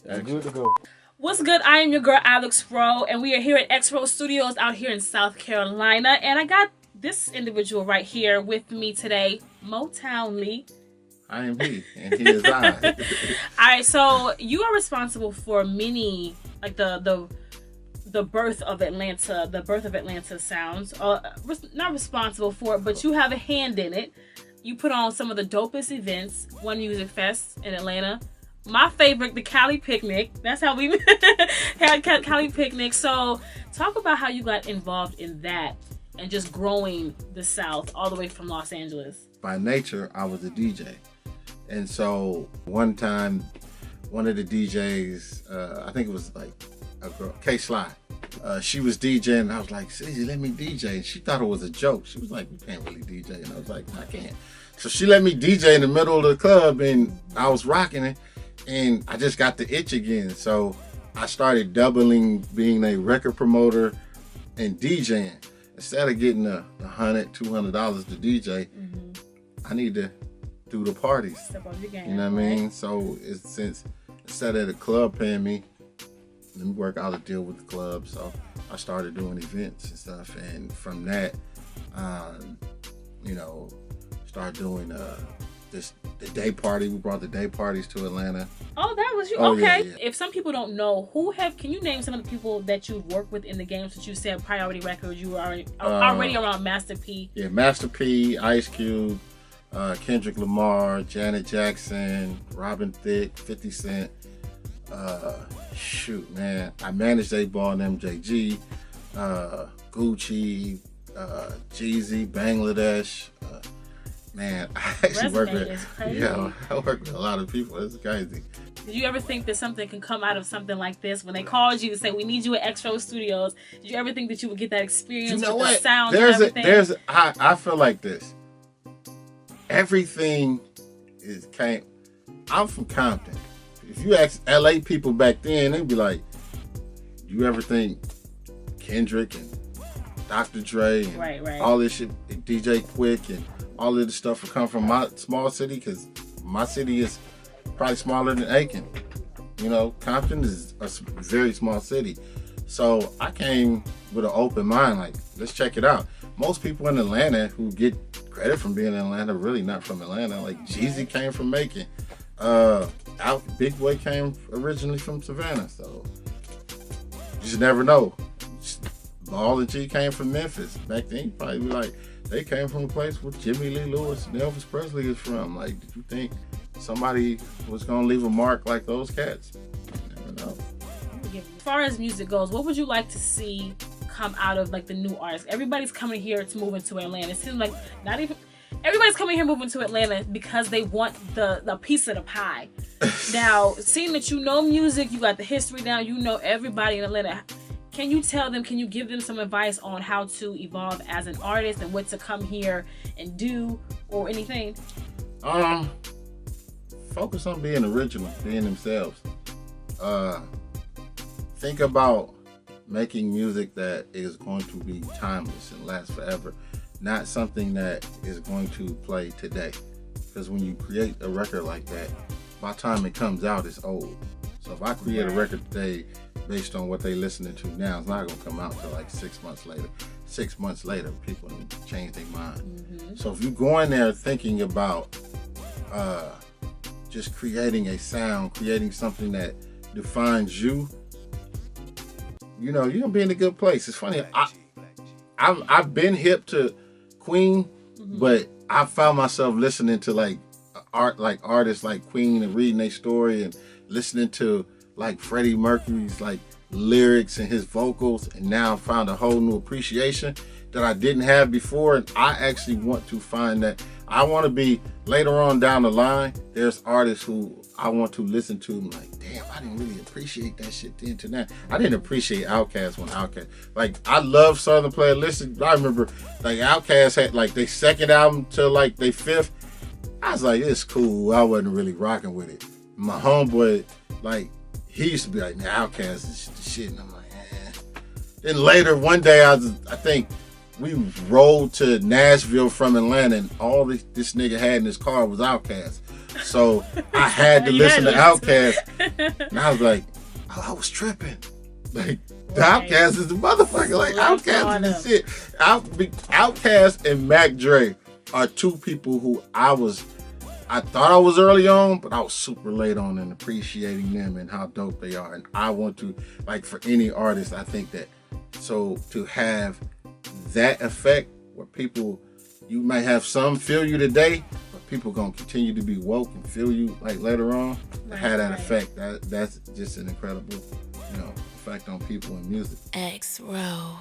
Good to go. What's good? I am your girl, XRO, and we are here at XRO Studios out here in South Carolina. And I got this individual right here with me today, Moetown Lee. I am he, and he is I. All right, so you are responsible for many, like the birth of Atlanta sounds. Not responsible for it, but you have a hand in it. You put on some of the dopest events, One Music Fest in Atlanta. My favorite, the Cali Picnic. That's how we had Cali Picnic. So talk about how you got involved in that and just growing the South all the way from Los Angeles. By nature, I was a DJ. And so one time, one of the DJs, I think it was like a girl, K Sly, she was DJing, and I was like, Ciji, let me DJ. And she thought it was a joke. She was like, you can't really DJ. And I was like, I can't. So she let me DJ in the middle of the club, and I was rocking it. And I just got the itch again. So I started doubling being a record promoter and DJing. Instead of getting $100, $200 to DJ, I need to do the parties. Step up your game, you know what I mean? So since instead of the club paying me, let me work out a deal with the club. So I started doing events and stuff. And from that, started doing the day party. We brought the day parties to Atlanta. Oh, that was you. Oh, okay. Yeah. If some people don't know, can you name some of the people that you've worked with in the game since you said Priority Records? You were already around Master P. Yeah, Master P, Ice Cube, Kendrick Lamar, Janet Jackson, Robin Thicke, 50 Cent. I managed 8Ball and MJG, Gucci, Jeezy, Bangladesh. I actually work with a lot of people. It's crazy. Did you ever think that something can come out of something like this? When they called you to say, we need you at XRO Studios, did you ever think that you would get that experience with the sound and everything? I feel like this. Everything I'm from Compton. If you ask LA people back then, they'd be like, do you ever think Kendrick and Dr. Dre and all this shit, and DJ Quick and all of this stuff will come from my small city? Because my city is probably smaller than Aiken. You know, Compton is a very small city. So I came with an open mind, like, let's check it out. Most people in Atlanta who get credit from being in Atlanta really not from Atlanta. Like Jeezy came from Macon. Big Boy came originally from Savannah. So you just never know. Ball and G came from Memphis. Back then, you'd probably be like, they came from a place where Jimmy Lee Lewis and Elvis Presley is from. Like, did you think somebody was going to leave a mark like those cats? You never know. As far as music goes, what would you like to see come out of like the new artists? Everybody's coming here to move into Atlanta. It seems like everybody's coming here moving to Atlanta because they want the piece of the pie. Now, seeing that you know music, you got the history down, you know everybody in Atlanta. Can you give them some advice on how to evolve as an artist and what to come here and do or anything? Focus on being original, being themselves. Think about making music that is going to be timeless and last forever, not something that is going to play today. Because when you create a record like that, by the time it comes out, it's old. So if I create a record today based on what they listening to now, it's not going to come out till like 6 months later. 6 months later, people change their mind. So if you go in there thinking about just creating a sound, creating something that defines you, you know, you're going to be in a good place. It's funny, I've been hip to Queen, but I found myself listening to like artists like Queen and reading their story and listening to like Freddie Mercury's like lyrics and his vocals, and now I found a whole new appreciation that I didn't have before. And I actually want to find that. I want to be later on down the line, there's artists who I want to listen to. I'm like, damn, I didn't really appreciate that shit then to now. I didn't appreciate Outkast when Outkast, like, I love Southern Player. Listen, I remember like Outkast had like their second album to like their fifth. I was like, it's cool. I wasn't really rocking with it. My homeboy, like, he used to be like, man, Outkast is the shit. And I'm like, eh. Then later, one day, I think we rode to Nashville from Atlanta, and all this nigga had in his car was Outkast. So I had to listen to Outkast. And I was like, oh, I was tripping. Like, the Outkast is the motherfucker. Like, Outkast is the shit. Outkast and Mac Dre are two people who I thought I was early on, but I was super late on in appreciating them and how dope they are. And I want to, like, for any artist, I think that, so to have that effect where people, you might have some feel you today, but people gonna continue to be woke and feel you like later on. To have that effect, that's just an incredible, effect on people in music. XRO.